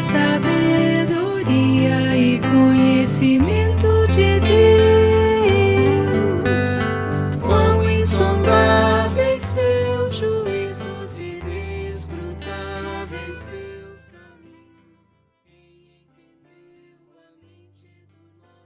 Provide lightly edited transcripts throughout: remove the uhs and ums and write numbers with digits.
sabedoria e conhecimento de Deus. Quão insondáveis seus juízos e inescrutáveis seus caminhos. Quem entendeu a mente do nosso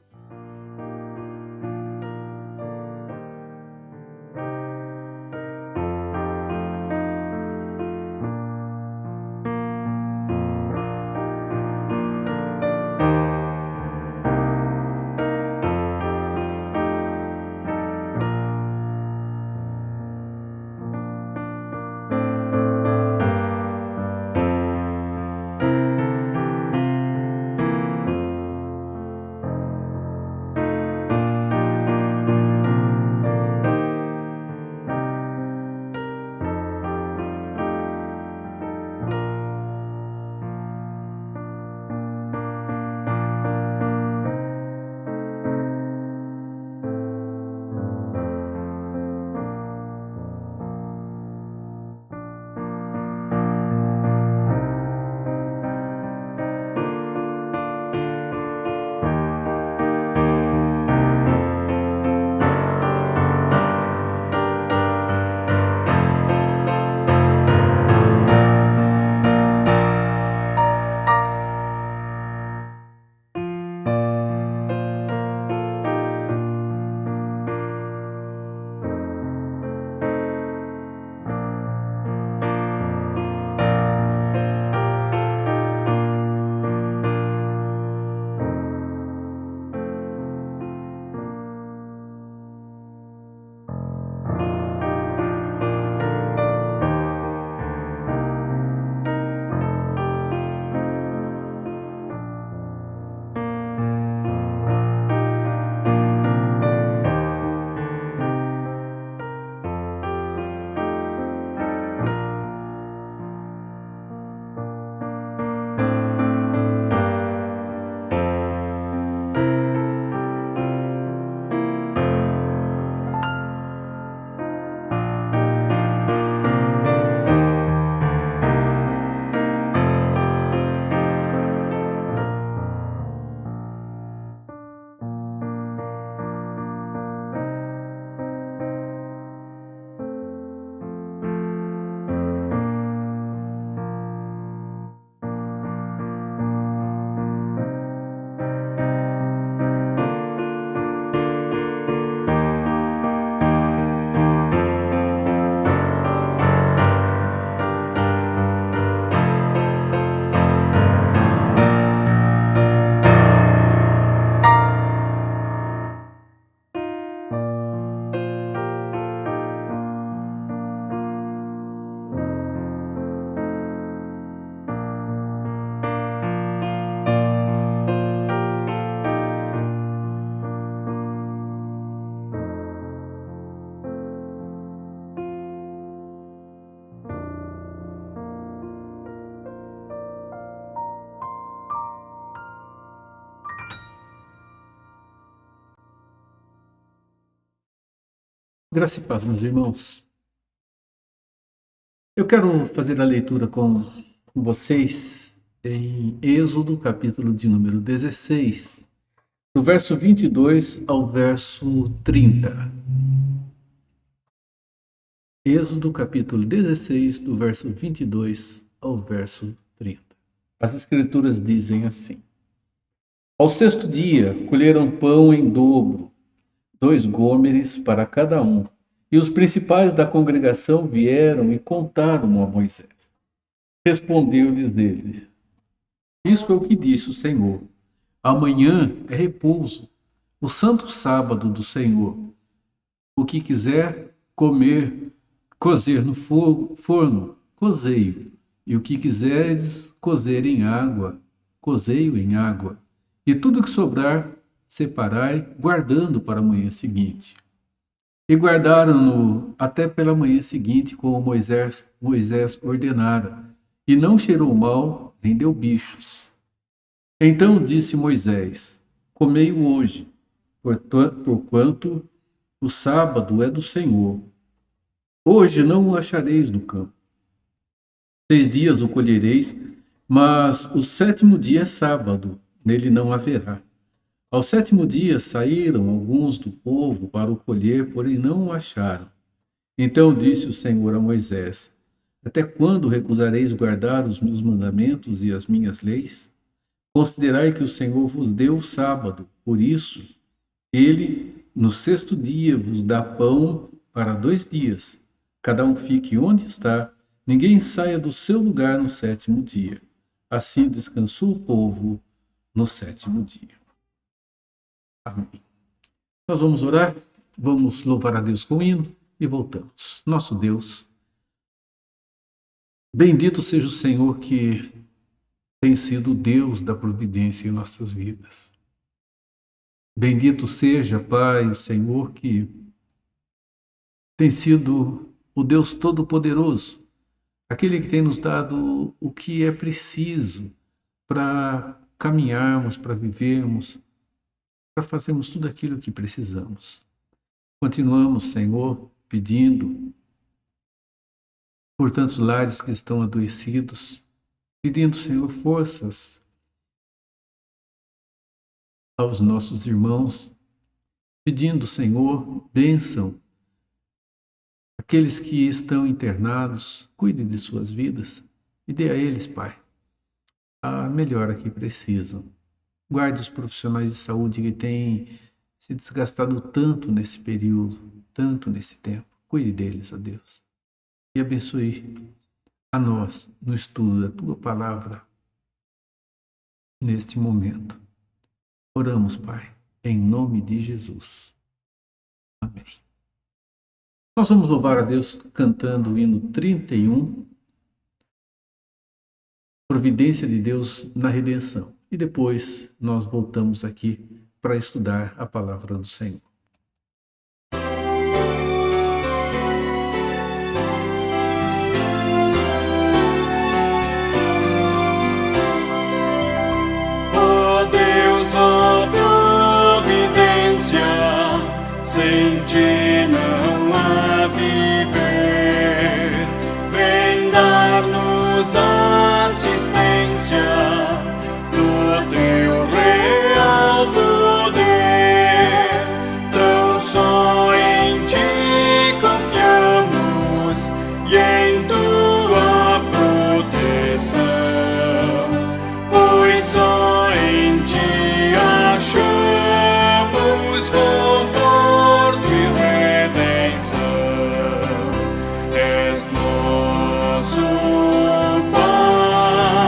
Graça e paz, meus irmãos. Eu quero fazer a leitura com vocês em Êxodo, capítulo de número 16, do verso 22 ao verso 30. Êxodo, capítulo 16, do verso 22 ao verso 30. As Escrituras dizem assim: Ao sexto dia, colheram pão em dobro, 2 gômeres para cada um. E os principais da congregação vieram e contaram a Moisés. Respondeu-lhes ele: Isto é o que disse o Senhor. Amanhã é repouso, o santo sábado do Senhor. O que quiser comer, cozer no forno, cozei-o. E o que quiseres cozer em água, cozei-o em água. E tudo que sobrar, separai, guardando para a manhã seguinte. E guardaram-no até pela manhã seguinte, como Moisés ordenara, e não cheirou mal, nem deu bichos. Então disse Moisés: Comei-o hoje, porquanto o sábado é do Senhor. Hoje não o achareis no campo. 6 dias o colhereis, Mas o sétimo dia é sábado, nele não haverá. Ao sétimo dia saíram alguns do povo para o colher, porém não o acharam. Então disse o Senhor a Moisés: Até quando recusareis guardar os meus mandamentos e as minhas leis? Considerai que o Senhor vos deu o sábado, por isso, ele, no sexto dia, vos dá pão para 2 dias. Cada um fique onde está, ninguém saia do seu lugar no sétimo dia. Assim descansou o povo no sétimo dia. Amém. Nós vamos orar, vamos louvar a Deus com o hino e voltamos. Nosso Deus, bendito seja o Senhor que tem sido o Deus da providência em nossas vidas. Bendito seja, Pai, o Senhor que tem sido o Deus Todo-Poderoso, aquele que tem nos dado o que é preciso para caminharmos, para vivermos, para fazermos tudo aquilo que precisamos. Continuamos, Senhor, pedindo por tantos lares que estão adoecidos, pedindo, Senhor, forças aos nossos irmãos, pedindo, Senhor, bênção aqueles que estão internados, cuide de suas vidas e dê a eles, Pai, a melhora que precisam. Guarde os profissionais de saúde que têm se desgastado tanto nesse período, tanto nesse tempo. Cuide deles, ó Deus. E abençoe a nós no estudo da Tua Palavra neste momento. Oramos, Pai, em nome de Jesus. Amém. Nós vamos louvar a Deus cantando o hino 31, Providência de Deus na Redenção. E depois nós voltamos aqui para estudar a palavra do Senhor. Ó Deus, ó providência, sem ti não há viver. Vem dar-nos assistência do teu real poder. Tão só em ti confiamos e em tua proteção, pois só em ti achamos conforto e redenção. És nosso Pai,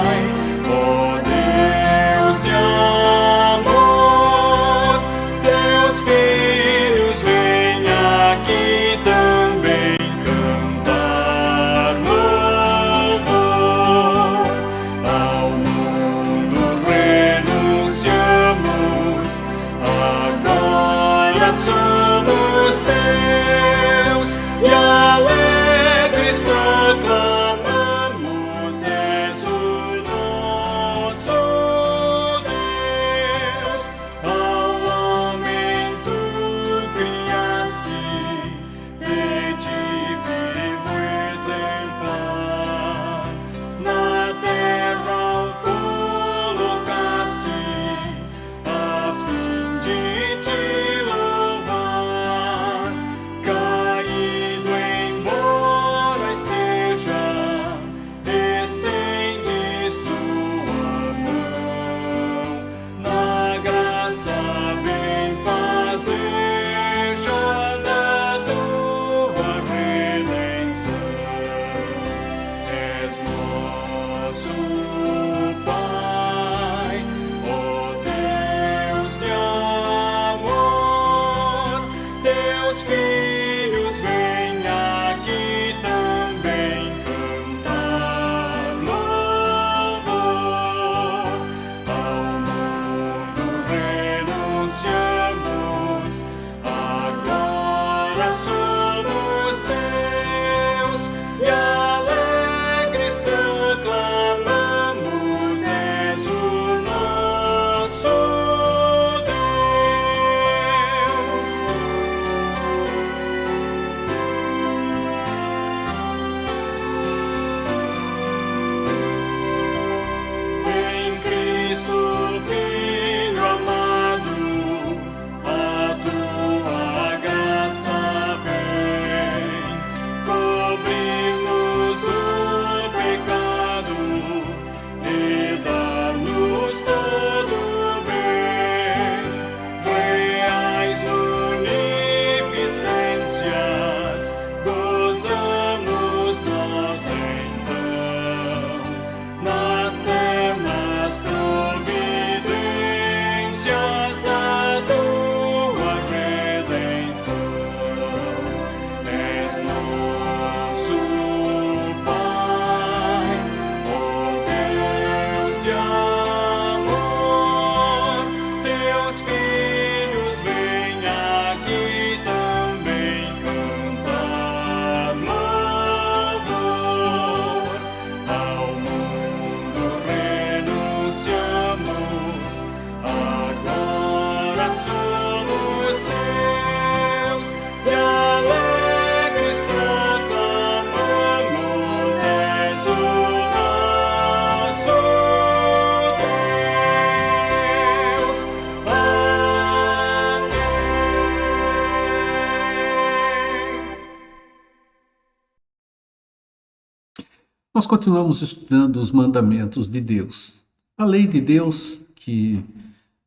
Nós continuamos estudando os mandamentos de Deus. A lei de Deus, que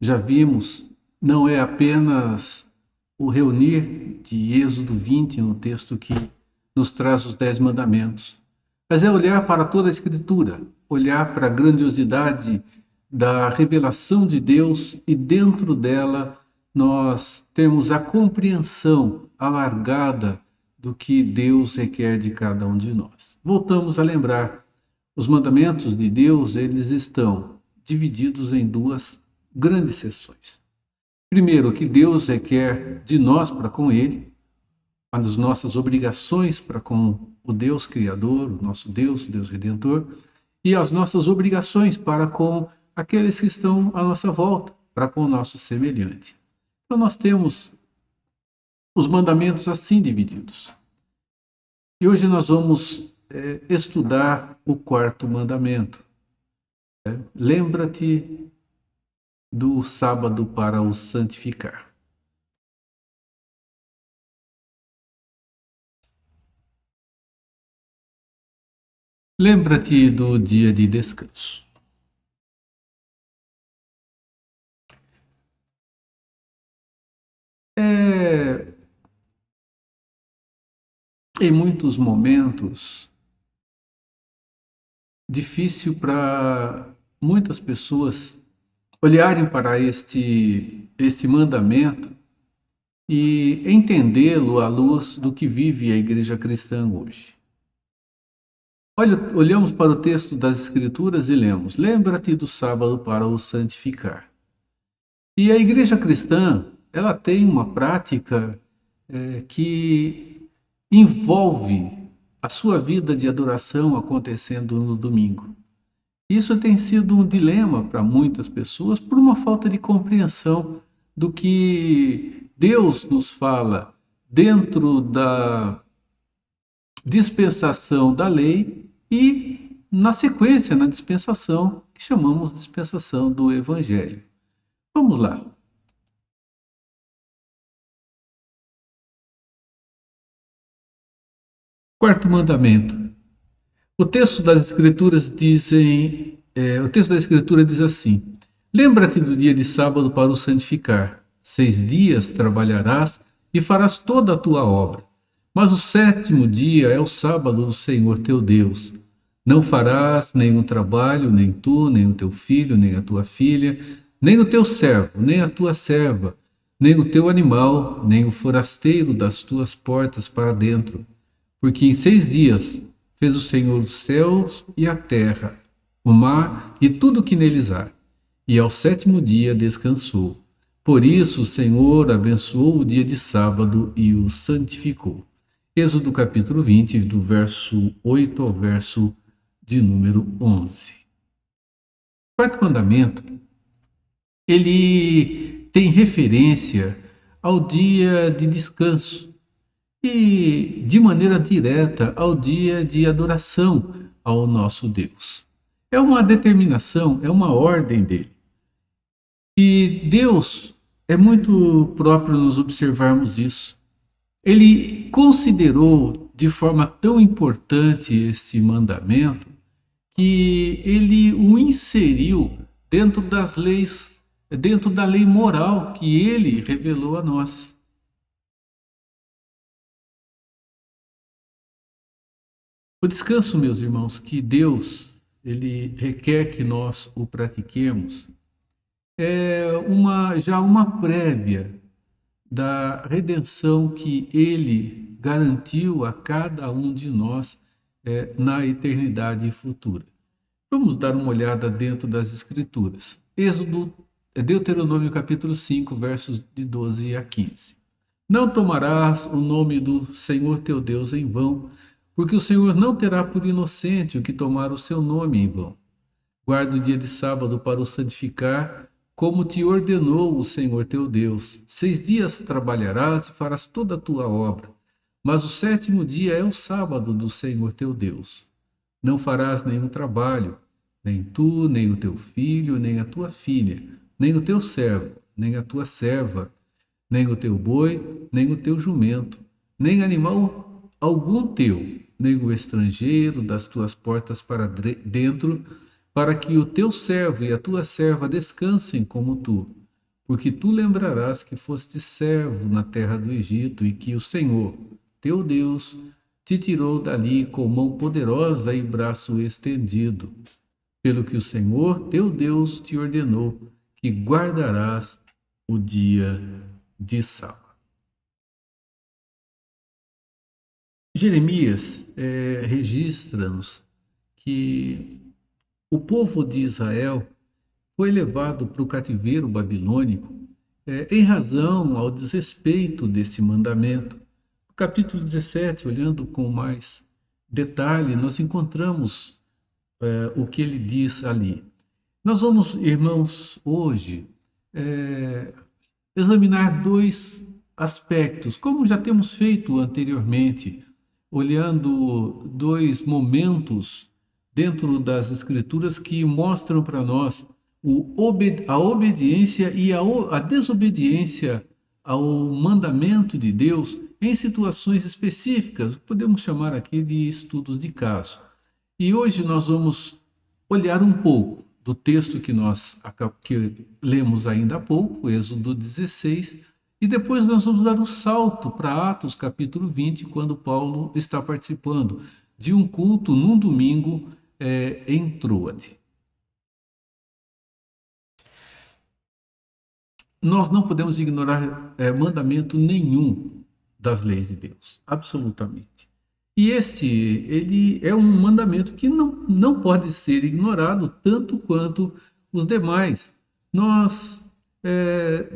já vimos, não é apenas o reunir de Êxodo 20, no texto que nos traz os 10 mandamentos, mas é olhar para toda a Escritura, olhar para a grandiosidade da revelação de Deus e dentro dela nós temos a compreensão alargada do que Deus requer de cada um de nós. Voltamos a lembrar, os mandamentos de Deus, eles estão divididos em duas grandes seções. Primeiro, o que Deus requer de nós para com Ele, as nossas obrigações para com o Deus Criador, o nosso Deus, o Deus Redentor, e as nossas obrigações para com aqueles que estão à nossa volta, para com o nosso semelhante. Então nós temos os mandamentos assim divididos. E hoje nós vamos estudar o quarto mandamento. Lembra-te do sábado para o santificar. Lembra-te do dia de descanso. Em muitos momentos, difícil para muitas pessoas olharem para este mandamento e entendê-lo à luz do que vive a igreja cristã hoje. Olhamos para o texto das Escrituras e lemos: lembra-te do sábado para o santificar. E a igreja cristã, ela tem uma prática que envolve a sua vida de adoração acontecendo no domingo. Isso tem sido um dilema para muitas pessoas por uma falta de compreensão do que Deus nos fala dentro da dispensação da lei e, na sequência, na dispensação que chamamos de dispensação do Evangelho. Vamos lá. Quarto mandamento. O texto da Escritura diz assim: lembra-te do dia de sábado para o santificar. 6 dias trabalharás e farás toda a tua obra. Mas o 7º dia é o sábado do Senhor teu Deus. Não farás nenhum trabalho, nem tu, nem o teu filho, nem a tua filha, nem o teu servo, nem a tua serva, nem o teu animal, nem o forasteiro das tuas portas para dentro. Porque em 6 dias fez o Senhor os céus e a terra, o mar e tudo o que neles há. E ao 7º dia descansou. Por isso o Senhor abençoou o dia de sábado e o santificou. Êxodo capítulo 20, do verso 8 ao verso de número 11. O quarto mandamento, ele tem referência ao dia de descanso e, de maneira direta, ao dia de adoração ao nosso Deus. É uma determinação, é uma ordem dele. E Deus, é muito próprio nós observarmos isso. Ele considerou de forma tão importante esse mandamento que ele o inseriu dentro das leis, dentro da lei moral que ele revelou a nós. O descanso, meus irmãos, que Deus ele requer que nós o pratiquemos, é já uma prévia da redenção que ele garantiu a cada um de nós na eternidade futura. Vamos dar uma olhada dentro das Escrituras. Deuteronômio capítulo 5, versos de 12 a 15. Não tomarás o nome do Senhor teu Deus em vão, porque o Senhor não terá por inocente o que tomar o seu nome em vão. Guarda o dia de sábado para o santificar, como te ordenou o Senhor teu Deus. 6 dias trabalharás e farás toda a tua obra, mas o 7º dia é o sábado do Senhor teu Deus. Não farás nenhum trabalho, nem tu, nem o teu filho, nem a tua filha, nem o teu servo, nem a tua serva, nem o teu boi, nem o teu jumento, nem animal algum teu, nem o estrangeiro das tuas portas para dentro, para que o teu servo e a tua serva descansem como tu. Porque tu lembrarás que foste servo na terra do Egito e que o Senhor, teu Deus, te tirou dali com mão poderosa e braço estendido. Pelo que o Senhor, teu Deus, te ordenou que guardarás o dia de sábado. Jeremias registra-nos que o povo de Israel foi levado para o cativeiro babilônico em razão ao desrespeito desse mandamento. No capítulo 17, olhando com mais detalhe, nós encontramos o que ele diz ali. Nós vamos, irmãos, hoje examinar dois aspectos, como já temos feito anteriormente, olhando dois momentos dentro das Escrituras que mostram para nós a obediência e a desobediência ao mandamento de Deus em situações específicas, podemos chamar aqui de estudos de caso. E hoje nós vamos olhar um pouco do texto que lemos ainda há pouco, Êxodo 16, e depois nós vamos dar um salto para Atos capítulo 20, quando Paulo está participando de um culto num domingo em Troade. Nós não podemos ignorar mandamento nenhum das leis de Deus, absolutamente. E ele é um mandamento que não pode ser ignorado tanto quanto os demais. Nós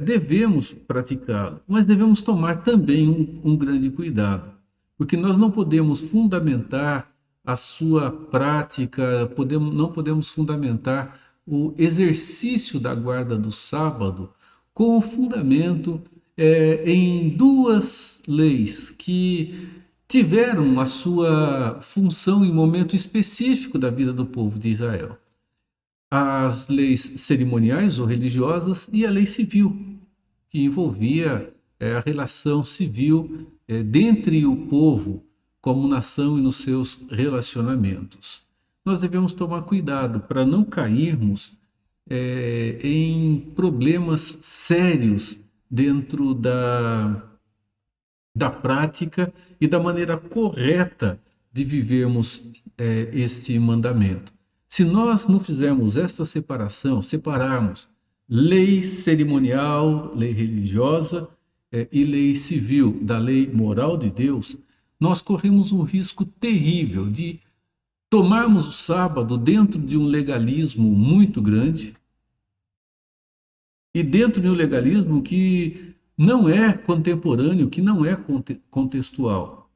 devemos praticá-lo, mas devemos tomar também um grande cuidado, porque nós não podemos fundamentar a sua prática, não podemos fundamentar o exercício da guarda do sábado com o fundamento em duas leis que tiveram a sua função em momento específico da vida do povo de Israel. As leis cerimoniais ou religiosas e a lei civil, que envolvia a relação civil dentre o povo como nação e nos seus relacionamentos. Nós devemos tomar cuidado para não cairmos em problemas sérios dentro da prática e da maneira correta de vivermos este mandamento. Se nós não fizermos esta separação, separarmos lei cerimonial, lei religiosa e lei civil da lei moral de Deus, nós corremos um risco terrível de tomarmos o sábado dentro de um legalismo muito grande e dentro de um legalismo que não é contemporâneo, que não é contextual,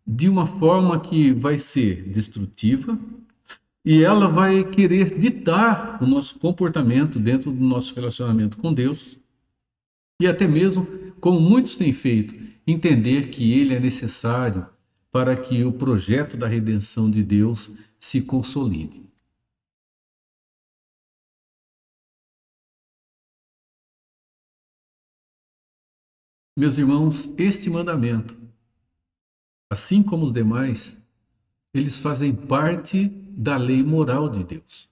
de uma forma que vai ser destrutiva e ela vai querer ditar o nosso comportamento dentro do nosso relacionamento com Deus e até mesmo, como muitos têm feito, entender que ele é necessário para que o projeto da redenção de Deus se consolide. Meus irmãos, este mandamento, assim como os demais, eles fazem parte da lei moral de Deus.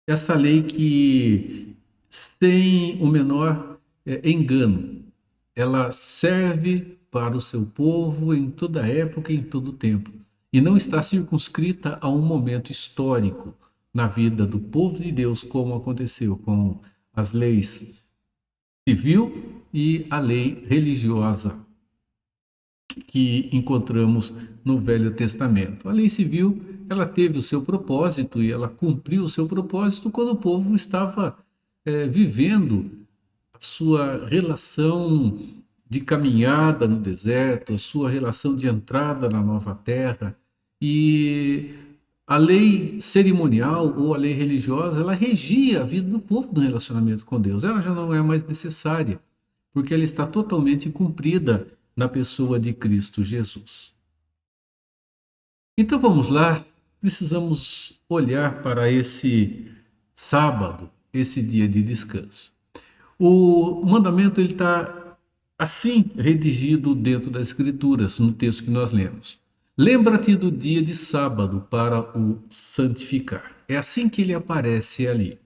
Essa lei que, sem o menor engano, ela serve para o seu povo em toda época e em todo tempo, e não está circunscrita a um momento histórico na vida do povo de Deus, como aconteceu com as leis civil e a lei religiosa que encontramos no Velho Testamento. A lei civil, ela teve o seu propósito e ela cumpriu o seu propósito quando o povo estava vivendo a sua relação de caminhada no deserto, a sua relação de entrada na nova terra. E a lei cerimonial ou a lei religiosa, ela regia a vida do povo no relacionamento com Deus. Ela já não é mais necessária, porque ela está totalmente cumprida na pessoa de Cristo Jesus. Então vamos lá, precisamos olhar para esse sábado, esse dia de descanso. O mandamento está assim redigido dentro das Escrituras, no texto que nós lemos. Lembra-te do dia de sábado para o santificar. É assim que ele aparece ali.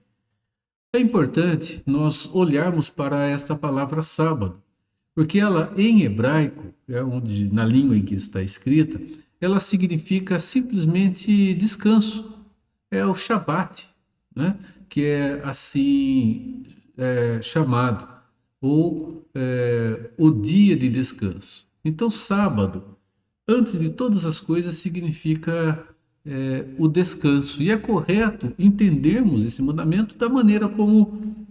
É importante nós olharmos para esta palavra sábado, porque ela em hebraico, na língua em que está escrita, ela significa simplesmente descanso. É o Shabat, né? Que é assim chamado, ou o dia de descanso. Então, sábado, antes de todas as coisas, significa o descanso. E é correto entendermos esse mandamento da maneira como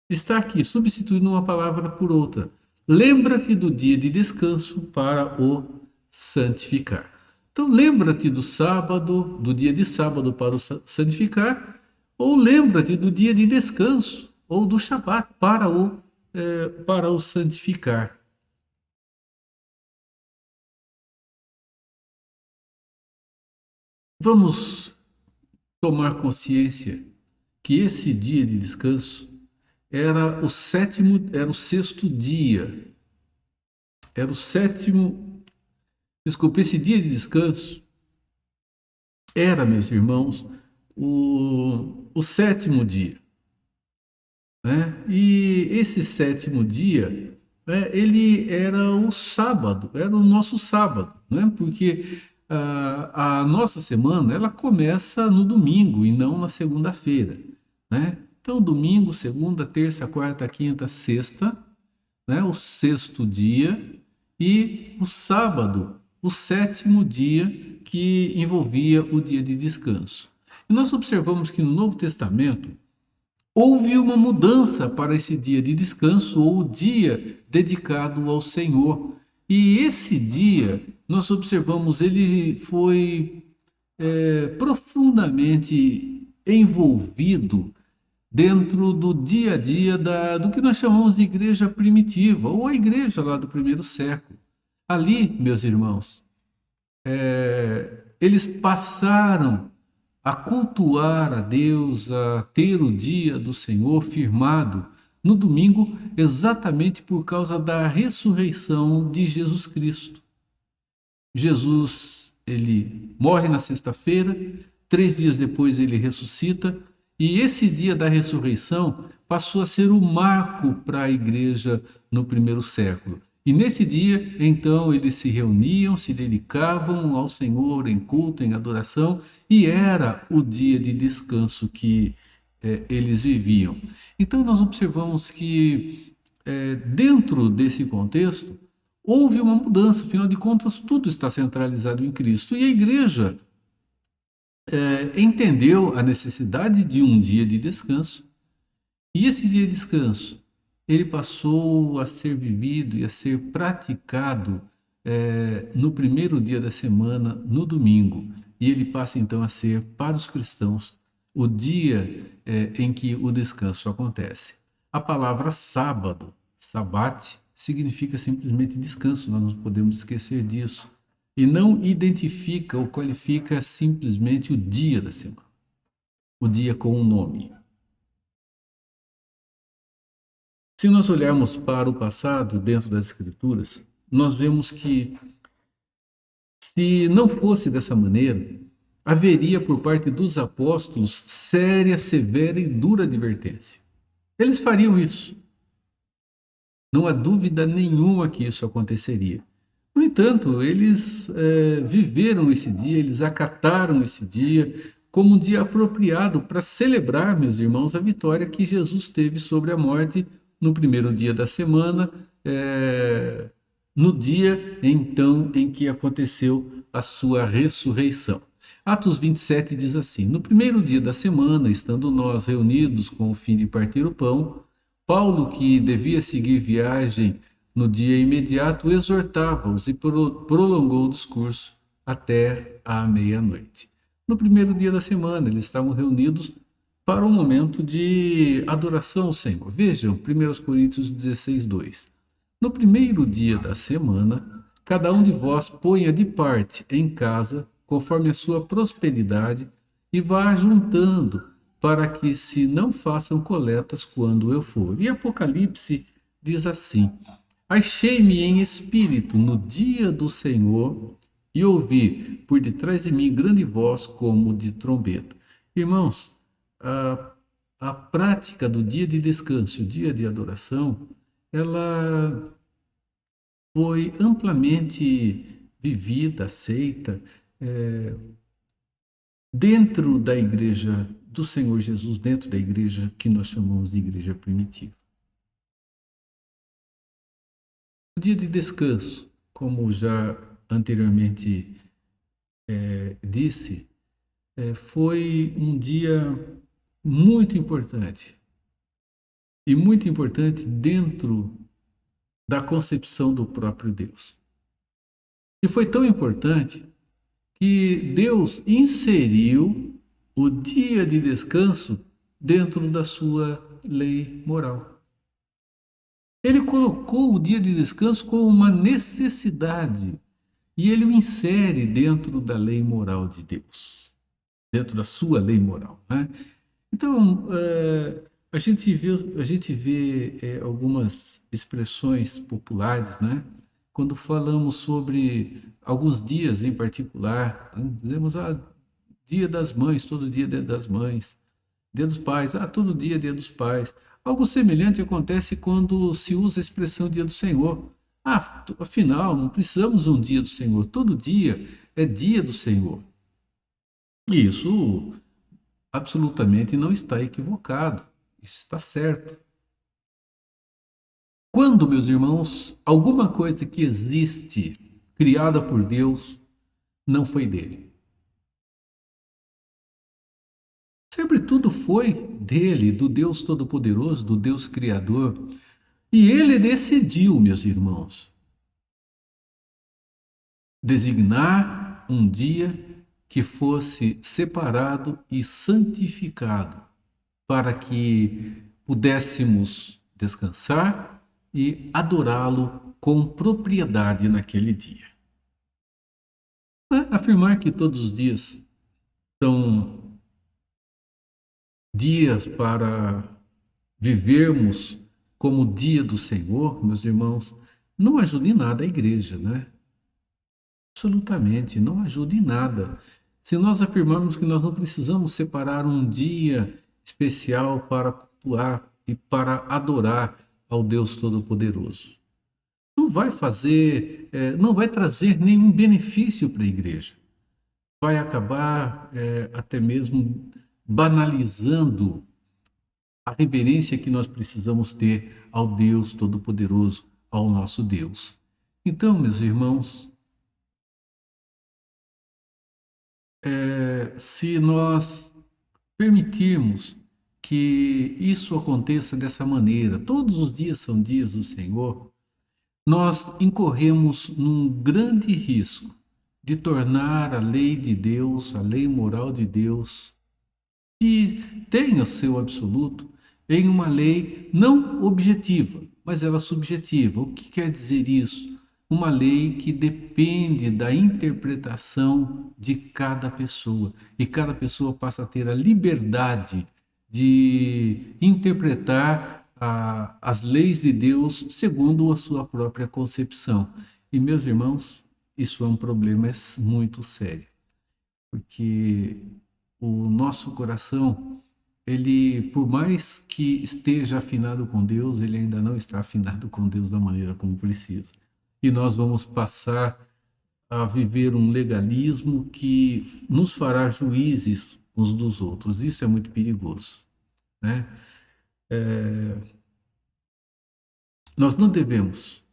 está aqui, substituindo uma palavra por outra. Lembra-te do dia de descanso para o santificar. Então, lembra-te do sábado, do dia de sábado para o santificar, ou lembra-te do dia de descanso, ou do Shabat para o santificar. Vamos tomar consciência que esse dia de descanso era o sexto dia, era o sétimo, desculpe, esse dia de descanso era, meus irmãos, o sétimo dia, né? E esse sétimo dia, ele era o sábado, era o nosso sábado, né? Porque a nossa semana, ela começa no domingo e não na segunda-feira, né? Então, domingo, segunda, terça, quarta, quinta, sexta, né? O sexto dia, e o sábado, o sétimo dia, que envolvia o dia de descanso. E nós observamos que no Novo Testamento houve uma mudança para esse dia de descanso, ou o dia dedicado ao Senhor. E esse dia, nós observamos, ele foi profundamente envolvido dentro do dia a dia do que nós chamamos de igreja primitiva, ou a igreja lá do primeiro século. Ali, meus irmãos, eles passaram a cultuar a Deus, a ter o dia do Senhor firmado no domingo, exatamente por causa da ressurreição de Jesus Cristo. Jesus, ele morre na sexta-feira, 3 dias depois ele ressuscita, e esse dia da ressurreição passou a ser o marco para a igreja no primeiro século. E nesse dia, então, eles se reuniam, se dedicavam ao Senhor em culto, em adoração, e era o dia de descanso que eles viviam. Então, nós observamos que, dentro desse contexto, houve uma mudança, afinal de contas, tudo está centralizado em Cristo. E a igreja entendeu a necessidade de um dia de descanso. E esse dia de descanso, ele passou a ser vivido e a ser praticado no primeiro dia da semana, no domingo. E ele passa então a ser, para os cristãos, o dia em que o descanso acontece. A palavra sábado, sabat, significa simplesmente descanso, nós não podemos esquecer disso. E não identifica ou qualifica simplesmente o dia da semana, o dia com um nome. Se nós olharmos para o passado dentro das Escrituras, nós vemos que, se não fosse dessa maneira, haveria por parte dos apóstolos séria, severa e dura advertência. Eles fariam isso. Não há dúvida nenhuma que isso aconteceria. No entanto, eles viveram esse dia, eles acataram esse dia como um dia apropriado para celebrar, meus irmãos, a vitória que Jesus teve sobre a morte no primeiro dia da semana, no dia então em que aconteceu a sua ressurreição. Atos 27 diz assim: no primeiro dia da semana, estando nós reunidos com o fim de partir o pão, Paulo, que devia seguir viagem no dia imediato, exortava-os e prolongou o discurso até à meia-noite. No primeiro dia da semana, eles estavam reunidos para um momento de adoração ao Senhor. Vejam, 1 Coríntios 16, 2. No primeiro dia da semana, cada um de vós ponha de parte em casa, conforme a sua prosperidade, e vá juntando, para que se não façam coletas quando eu for. E Apocalipse diz assim: achei-me em espírito no dia do Senhor, E ouvi por detrás de mim grande voz como de trombeta. Irmãos, a, a prática do dia de descanso, o dia de adoração, ela foi amplamente vivida, aceita, eh, dentro da igreja do Senhor Jesus, dentro da igreja que nós chamamos de igreja primitiva. O dia de descanso, como já anteriormente disse, foi um dia muito importante. E muito importante dentro da concepção do próprio Deus. E foi tão importante que Deus inseriu o dia de descanso dentro da sua lei moral. Ele colocou o dia de descanso como uma necessidade e ele o insere dentro da lei moral de Deus, dentro da sua lei moral, né? Então, a gente vê algumas expressões populares, né? Quando falamos sobre alguns dias em particular, né? Dizemos, dia das mães, todo dia é dia das mães, dia dos pais, todo dia é dia dos pais. Algo semelhante acontece quando se usa a expressão dia do Senhor. Afinal, não precisamos um dia do Senhor, todo dia é dia do Senhor. E isso absolutamente não está equivocado. Isso está certo. Quando, meus irmãos, alguma coisa que existe, criada por Deus, não foi dele. Sempre tudo foi dele, do Deus Todo-Poderoso, do Deus Criador. E ele decidiu, meus irmãos, designar um dia que fosse separado e santificado para que pudéssemos descansar e adorá-lo com propriedade naquele dia. Afirmar que todos os dias são dias para vivermos como o dia do Senhor, meus irmãos, não ajuda em nada a igreja, né? Absolutamente, não ajuda em nada. Se nós afirmarmos que nós não precisamos separar um dia especial para cultuar e para adorar ao Deus Todo-Poderoso, não vai fazer, não vai trazer nenhum benefício para a igreja. Vai acabar até mesmo banalizando a reverência que nós precisamos ter ao Deus Todo-Poderoso, ao nosso Deus. Então, meus irmãos, se nós permitirmos que isso aconteça dessa maneira, todos os dias são dias do Senhor, nós incorremos num grande risco de tornar a lei de Deus, a lei moral de Deus, que tem o seu absoluto, em uma lei não objetiva, mas ela subjetiva. O que quer dizer isso? Uma lei que depende da interpretação de cada pessoa, e cada pessoa passa a ter a liberdade de interpretar as leis de Deus segundo a sua própria concepção. E, meus irmãos, isso é um problema muito sério, porque o nosso coração, ele, por mais que esteja afinado com Deus, ele ainda não está afinado com Deus da maneira como precisa. E nós vamos passar a viver um legalismo que nos fará juízes uns dos outros. Isso é muito perigoso, né? Nós não devemos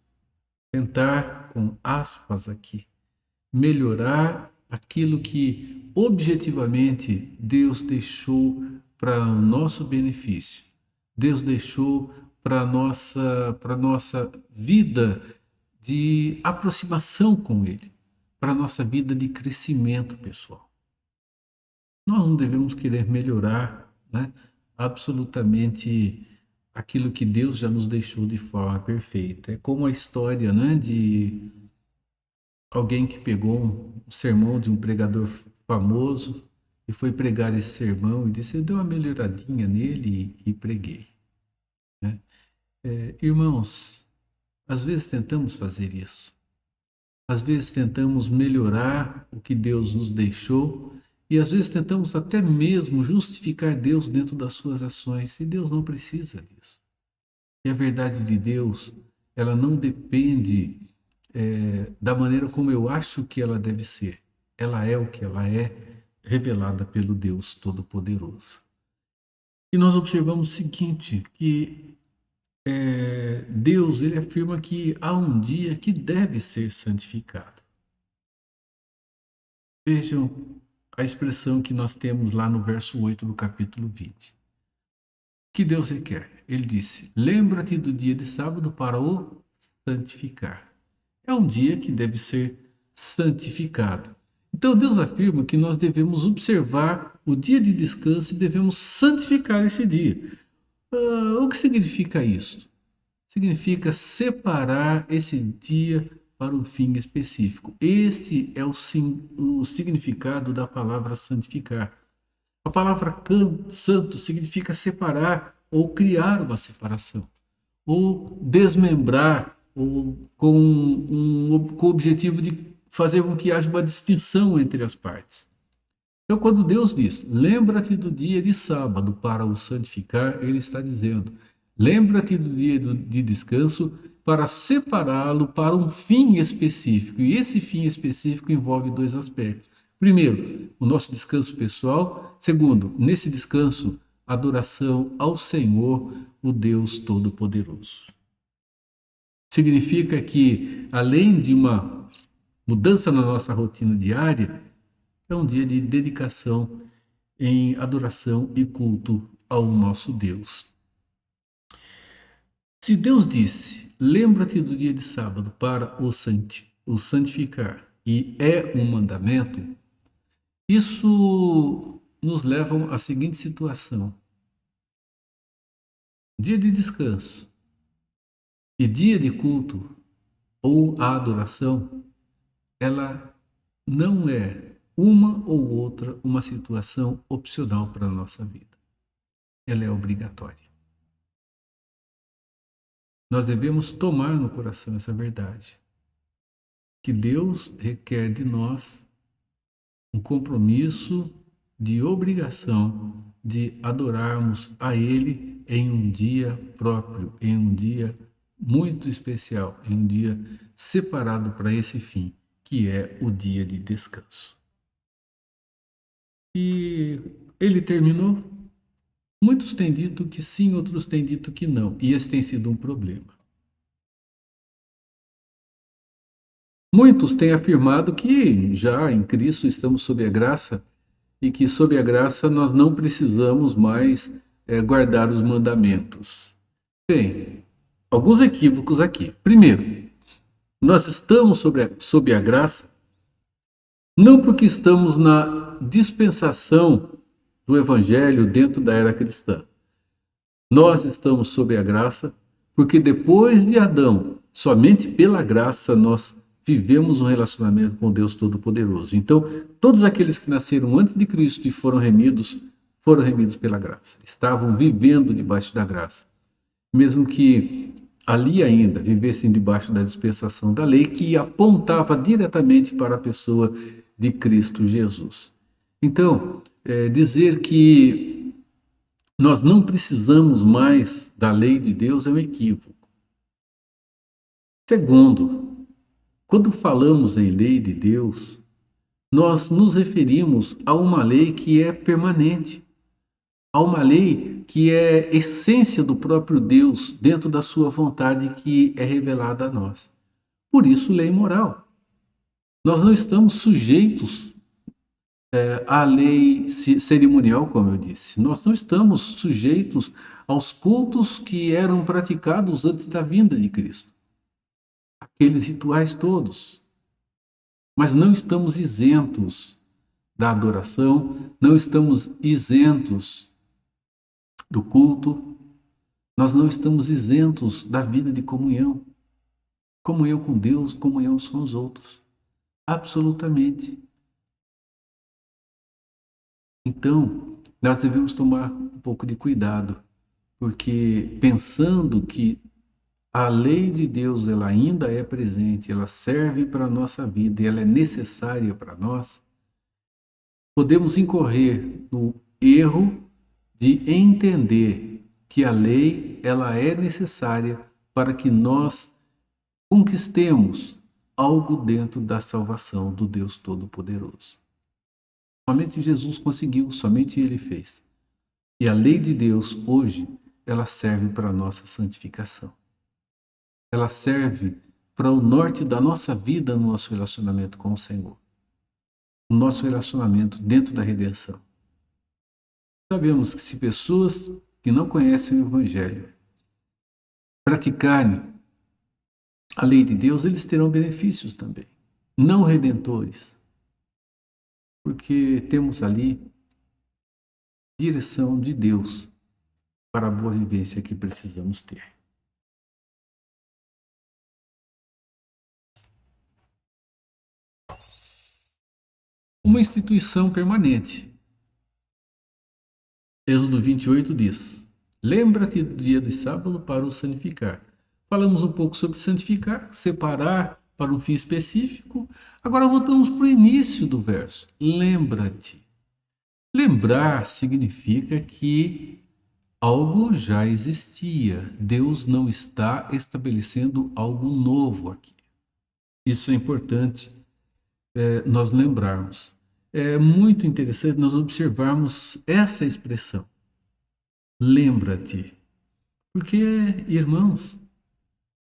tentar, com aspas aqui, melhorar aquilo que objetivamente Deus deixou para o nosso benefício. Deus deixou para nossa vida de aproximação com Ele, para nossa vida de crescimento pessoal. Nós não devemos querer melhorar, né, absolutamente aquilo que Deus já nos deixou de forma perfeita. É como a história, né, de alguém que pegou um sermão de um pregador famoso e foi pregar esse sermão e disse: eu dei uma melhoradinha nele e preguei, né? Irmãos, às vezes tentamos fazer isso, às vezes tentamos melhorar o que Deus nos deixou e às vezes tentamos até mesmo justificar Deus dentro das suas ações, e Deus não precisa disso. E a verdade de Deus, ela não depende da maneira como eu acho que ela deve ser. Ela é o que ela é, revelada pelo Deus Todo-Poderoso. E nós observamos o seguinte, que Deus, ele afirma que há um dia que deve ser santificado. Vejam a expressão que nós temos lá no verso 8 do capítulo 20. O que Deus requer? Ele disse: lembra-te do dia de sábado para o santificar. É um dia que deve ser santificado. Então Deus afirma que nós devemos observar o dia de descanso e devemos santificar esse dia. O que significa isso? Significa separar esse dia para um fim específico. Esse é o significado da palavra santificar. A palavra santo significa separar ou criar uma separação, ou desmembrar, ou com o objetivo de fazer com que haja uma distinção entre as partes. Então, quando Deus diz, lembra-te do dia de sábado para o santificar, Ele está dizendo, lembra-te do dia de descanso para separá-lo para um fim específico. E esse fim específico envolve dois aspectos. Primeiro, o nosso descanso pessoal. Segundo, nesse descanso, adoração ao Senhor, o Deus Todo-Poderoso. Significa que, além de uma mudança na nossa rotina diária, é um dia de dedicação em adoração e culto ao nosso Deus. Se Deus disse, lembra-te do dia de sábado para o santificar, e é um mandamento, isso nos leva à seguinte situação. Dia de descanso e dia de culto ou a adoração, ela não é uma ou outra uma situação opcional para a nossa vida. Ela é obrigatória. Nós devemos tomar no coração essa verdade, que Deus requer de nós um compromisso de obrigação de adorarmos a Ele em um dia próprio, em um dia muito especial, em um dia separado para esse fim, que é o dia de descanso. E ele terminou. Muitos têm dito que sim, outros têm dito que não, e esse tem sido um problema. Muitos têm afirmado que já em Cristo estamos sob a graça e que sob a graça nós não precisamos mais guardar os mandamentos. Bem, alguns equívocos aqui. Primeiro, nós estamos sob a graça não porque estamos na dispensação do Evangelho dentro da era cristã. Nós estamos sob a graça porque depois de Adão, somente pela graça nós vivemos um relacionamento com Deus Todo-Poderoso. Então, todos aqueles que nasceram antes de Cristo e foram remidos pela graça. Estavam vivendo debaixo da graça. Mesmo que ali ainda vivessem debaixo da dispensação da lei, que apontava diretamente para a pessoa de Cristo Jesus. Então, dizer que nós não precisamos mais da lei de Deus é um equívoco. Segundo, quando falamos em lei de Deus, nós nos referimos a uma lei que é permanente, a uma lei que é essência do próprio Deus dentro da sua vontade que é revelada a nós. Por isso, lei moral. Nós não estamos sujeitos à lei cerimonial, como eu disse. Nós não estamos sujeitos aos cultos que eram praticados antes da vinda de Cristo. Aqueles rituais todos. Mas não estamos isentos da adoração, não estamos isentos do culto, nós não estamos isentos da vida de comunhão. Comunhão com Deus, comunhão uns com os outros. Absolutamente. Então, nós devemos tomar um pouco de cuidado, porque pensando que a lei de Deus ela ainda é presente, ela serve para a nossa vida e ela é necessária para nós, podemos incorrer no erro de entender que a lei ela é necessária para que nós conquistemos algo dentro da salvação do Deus Todo-Poderoso. Somente Jesus conseguiu, somente Ele fez. E a lei de Deus hoje, ela serve para a nossa santificação. Ela serve para o norte da nossa vida no nosso relacionamento com o Senhor. O nosso relacionamento dentro da redenção. Sabemos que se pessoas que não conhecem o Evangelho praticarem a lei de Deus, eles terão benefícios também. Não redentores. Porque temos ali direção de Deus para a boa vivência que precisamos ter. Uma instituição permanente. Êxodo 28 diz: lembra-te do dia de sábado para o santificar. Falamos um pouco sobre santificar, separar para um fim específico. Agora voltamos para o início do verso. Lembra-te. Lembrar significa que algo já existia. Deus não está estabelecendo algo novo aqui. Isso é importante nós lembrarmos. É muito interessante nós observarmos essa expressão. Lembra-te. Porque, irmãos,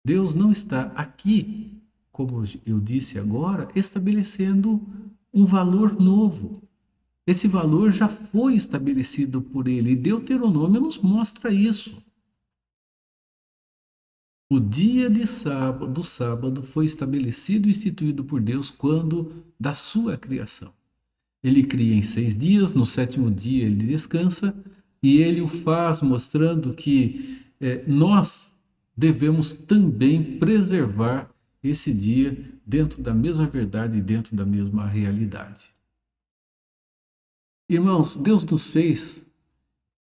Deus não está aqui, como eu disse agora, estabelecendo um valor novo. Esse valor já foi estabelecido por Ele. E Deuteronômio nos mostra isso. O dia do sábado foi estabelecido e instituído por Deus quando da sua criação. Ele cria em 6 dias, no 7º dia ele descansa, e ele o faz mostrando que nós devemos também preservar esse dia dentro da mesma verdade e dentro da mesma realidade. Irmãos, Deus nos fez,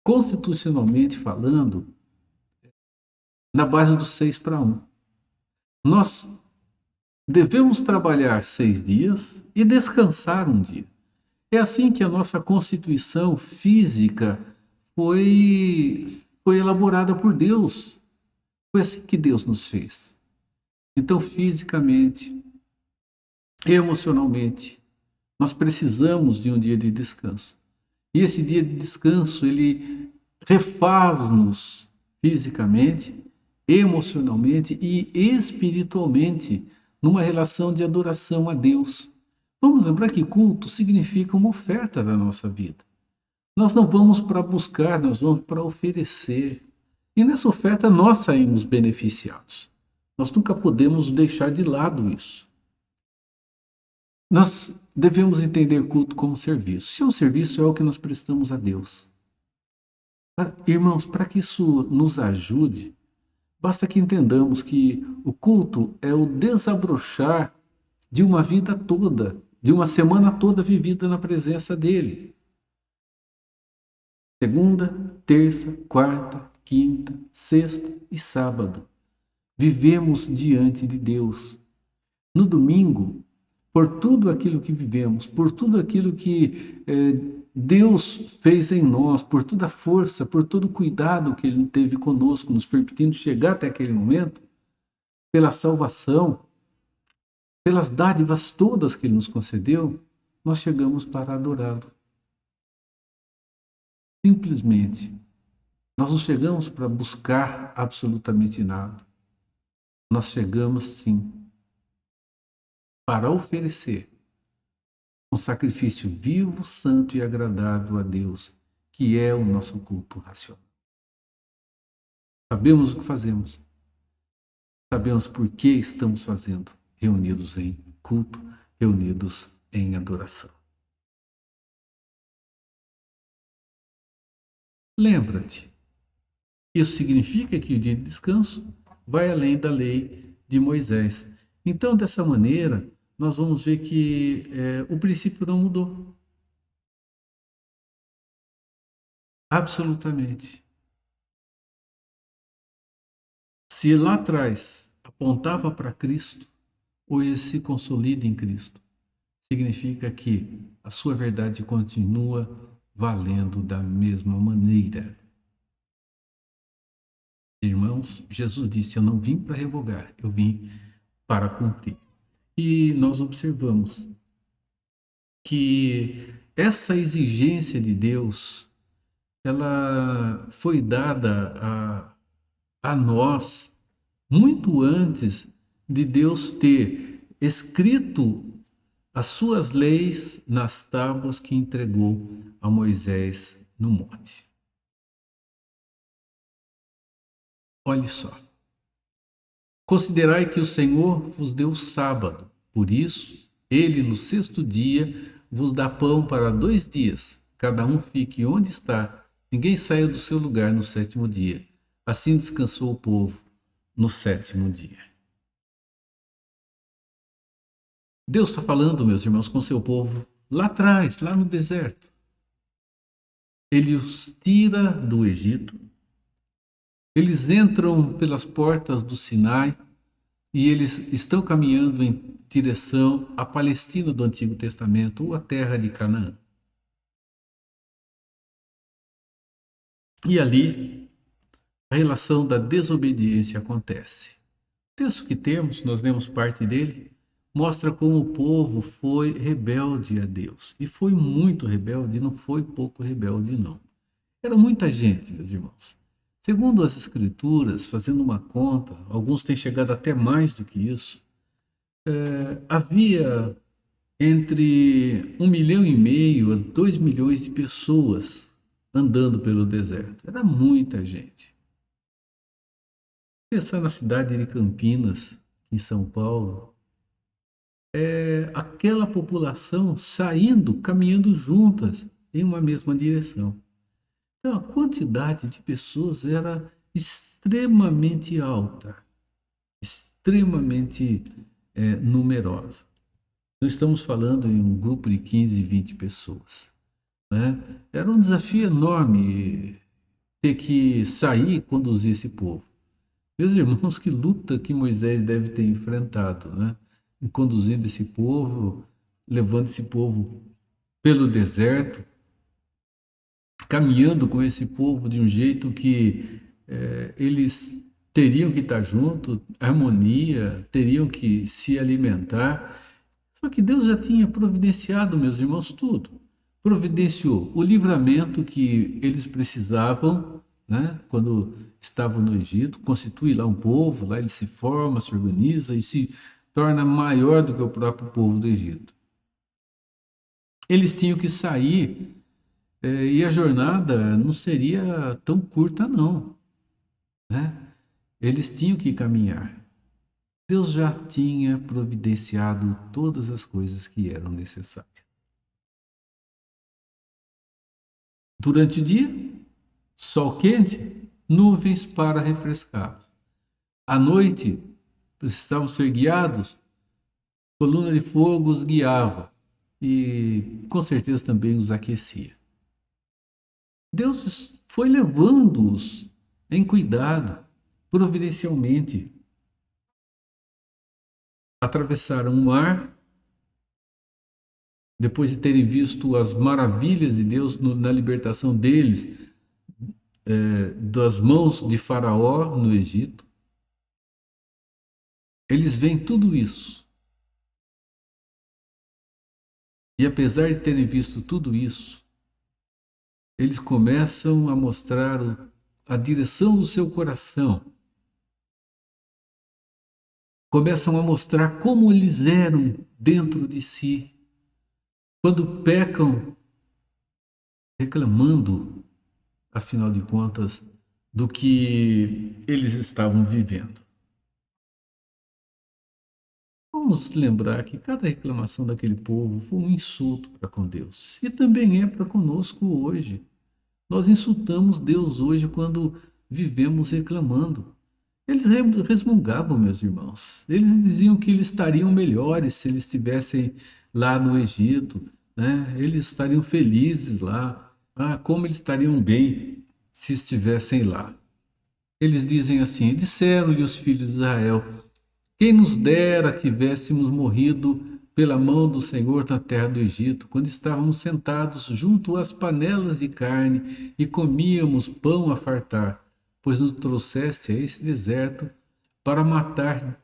constitucionalmente falando, na base do 6-1. Nós devemos trabalhar 6 dias e descansar um dia. É assim que a nossa constituição física foi elaborada por Deus. Foi assim que Deus nos fez. Então, fisicamente, emocionalmente, nós precisamos de um dia de descanso. E esse dia de descanso, ele refaz-nos fisicamente, emocionalmente e espiritualmente numa relação de adoração a Deus. Vamos lembrar que culto significa uma oferta da nossa vida. Nós não vamos para buscar, nós vamos para oferecer. E nessa oferta nós saímos beneficiados. Nós nunca podemos deixar de lado isso. Nós devemos entender culto como serviço. Se o serviço é o que nós prestamos a Deus. Irmãos, para que isso nos ajude, basta que entendamos que o culto é o desabrochar de uma vida toda, de uma semana toda vivida na presença dele. Segunda, terça, quarta, quinta, sexta e sábado. Vivemos diante de Deus. No domingo, por tudo aquilo que vivemos, por tudo aquilo que Deus fez em nós, por toda a força, por todo o cuidado que Ele teve conosco, nos permitindo chegar até aquele momento, pela salvação, pelas dádivas todas que Ele nos concedeu, nós chegamos para adorá-lo. Simplesmente, nós não chegamos para buscar absolutamente nada. Nós chegamos, sim, para oferecer um sacrifício vivo, santo e agradável a Deus, que é o nosso culto racional. Sabemos o que fazemos. Sabemos por que estamos fazendo, reunidos em culto, reunidos em adoração. Lembra-te, isso significa que o dia de descanso vai além da lei de Moisés. Então, dessa maneira, nós vamos ver que o princípio não mudou. Absolutamente. Se lá atrás apontava para Cristo, hoje se consolida em Cristo. Significa que a sua verdade continua valendo da mesma maneira. Irmãos, Jesus disse: eu não vim para revogar, eu vim para cumprir. E nós observamos que essa exigência de Deus, ela foi dada a nós muito antes de Deus ter escrito as suas leis nas tábuas que entregou a Moisés no monte. Olhe só. Considerai que o Senhor vos deu sábado, por isso, ele no sexto dia vos dá pão para 2 dias, cada um fique onde está, ninguém saia do seu lugar no sétimo dia. Assim descansou o povo no sétimo dia. Deus está falando, meus irmãos, com seu povo lá atrás, lá no deserto. Ele os tira do Egito, eles entram pelas portas do Sinai e eles estão caminhando em direção à Palestina do Antigo Testamento, ou à terra de Canaã. E ali, a relação da desobediência acontece. O texto que temos, nós lemos parte dele, mostra como o povo foi rebelde a Deus. E foi muito rebelde, não foi pouco rebelde, não. Era muita gente, meus irmãos. Segundo as Escrituras, fazendo uma conta, alguns têm chegado até mais do que isso, havia entre 1,5 milhão a 2 milhões de pessoas andando pelo deserto. Era muita gente. Pensar na cidade de Campinas, em São Paulo, aquela população saindo, caminhando juntas em uma mesma direção. Então, a quantidade de pessoas era extremamente alta, extremamente numerosa. Não estamos falando em um grupo de 15, 20 pessoas. Né? Era um desafio enorme ter que sair e conduzir esse povo. Meus irmãos, que luta que Moisés deve ter enfrentado, né? Em conduzindo esse povo, levando esse povo pelo deserto, caminhando com esse povo de um jeito que eles teriam que estar juntos, harmonia, teriam que se alimentar. Só que Deus já tinha providenciado, meus irmãos, tudo. Providenciou o livramento que eles precisavam, né? Quando estavam no Egito, constitui lá um povo, lá ele se forma, se organiza e se torna maior do que o próprio povo do Egito. Eles tinham que sair e a jornada não seria tão curta, não. Né? Eles tinham que caminhar. Deus já tinha providenciado todas as coisas que eram necessárias. Durante o dia, sol quente, nuvens para refrescá-los. À noite, precisavam ser guiados, coluna de fogo os guiava e com certeza também os aquecia. Deus foi levando-os em cuidado, providencialmente. Atravessaram o mar, depois de terem visto as maravilhas de Deus na libertação deles das mãos de Faraó no Egito. Eles veem tudo isso. E apesar de terem visto tudo isso, eles começam a mostrar a direção do seu coração. Começam a mostrar como eles eram dentro de si. Quando pecam, reclamando, afinal de contas, do que eles estavam vivendo. Vamos lembrar que cada reclamação daquele povo foi um insulto para com Deus. E também é para conosco hoje. Nós insultamos Deus hoje quando vivemos reclamando. Eles resmungavam, meus irmãos. Eles diziam que eles estariam melhores se eles estivessem lá no Egito, né? Eles estariam felizes lá. Ah, como eles estariam bem se estivessem lá. Eles dizem assim: e disseram-lhe os filhos de Israel: quem nos dera tivéssemos morrido pela mão do Senhor na terra do Egito, quando estávamos sentados junto às panelas de carne e comíamos pão a fartar, pois nos trouxeste a esse deserto para matar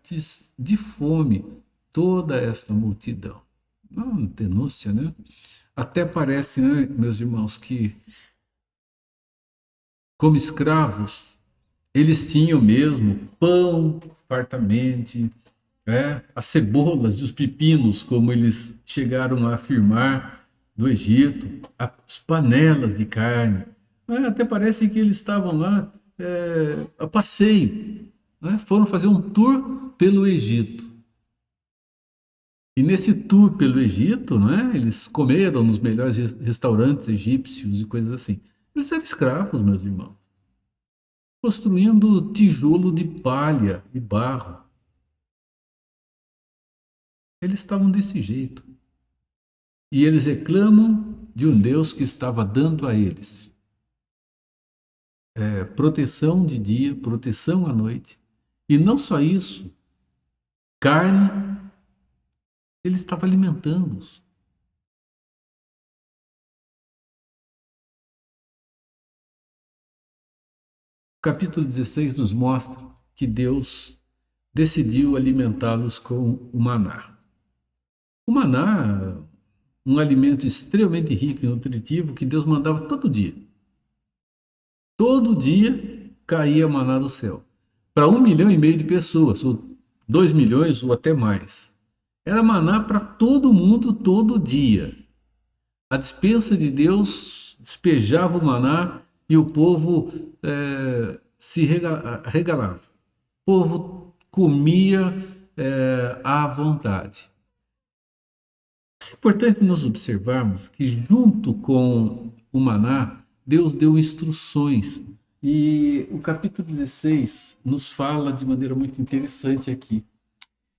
de fome toda esta multidão. Uma denúncia, né? Até parece, né, meus irmãos, que como escravos eles tinham mesmo pão fartamente, as cebolas e os pepinos, como eles chegaram a afirmar, do Egito, as panelas de carne. Até parece que eles estavam lá a passeio, né? Foram fazer um tour pelo Egito. E nesse tour pelo Egito, né, eles comeram nos melhores restaurantes egípcios e coisas assim. Eles eram escravos, meus irmãos, construindo tijolo de palha e barro. Eles estavam desse jeito. E eles reclamam de um Deus que estava dando a eles proteção de dia, proteção à noite. E não só isso, carne, ele estava alimentando-os. O capítulo 16 nos mostra que Deus decidiu alimentá-los com o maná. O maná, um alimento extremamente rico e nutritivo que Deus mandava todo dia. Todo dia caía maná do céu. Para 1,5 milhão de pessoas, ou 2 milhões ou até mais. Era maná para todo mundo todo dia. A despensa de Deus despejava o maná e o povo se regalava. O povo comia à vontade. É importante nós observarmos que, junto com o maná, Deus deu instruções. E o capítulo 16 nos fala de maneira muito interessante aqui.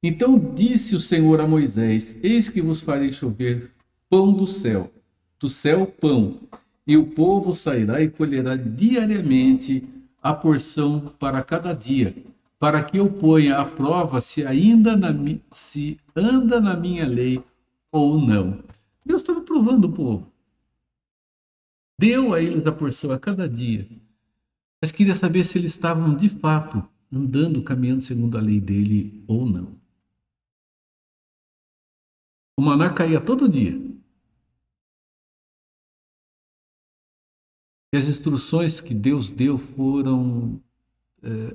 Então disse o Senhor a Moisés: eis que vos farei chover pão do céu pão, e o povo sairá e colherá diariamente a porção para cada dia, para que eu ponha à prova se se anda na minha lei ou não. Deus estava provando o povo. Deu a eles a porção a cada dia, mas queria saber se eles estavam de fato andando, caminhando segundo a lei dele ou não. O maná caía todo dia. E as instruções que Deus deu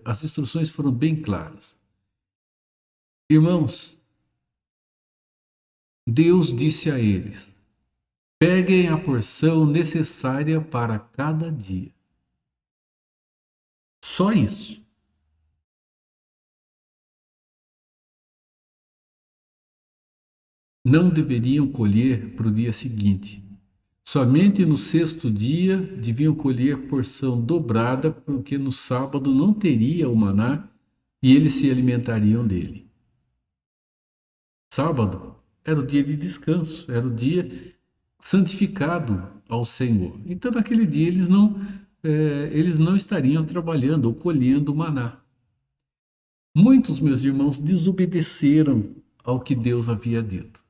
as instruções foram bem claras. Irmãos, Deus disse a eles: peguem a porção necessária para cada dia. Só isso. Não deveriam colher para o dia seguinte. Somente no sexto dia deviam colher porção dobrada, porque no sábado não teria o maná e eles se alimentariam dele. Sábado era o dia de descanso, era o dia santificado ao Senhor. Então, naquele dia, eles não estariam trabalhando ou colhendo o maná. Muitos, meus irmãos, desobedeceram ao que Deus havia dito.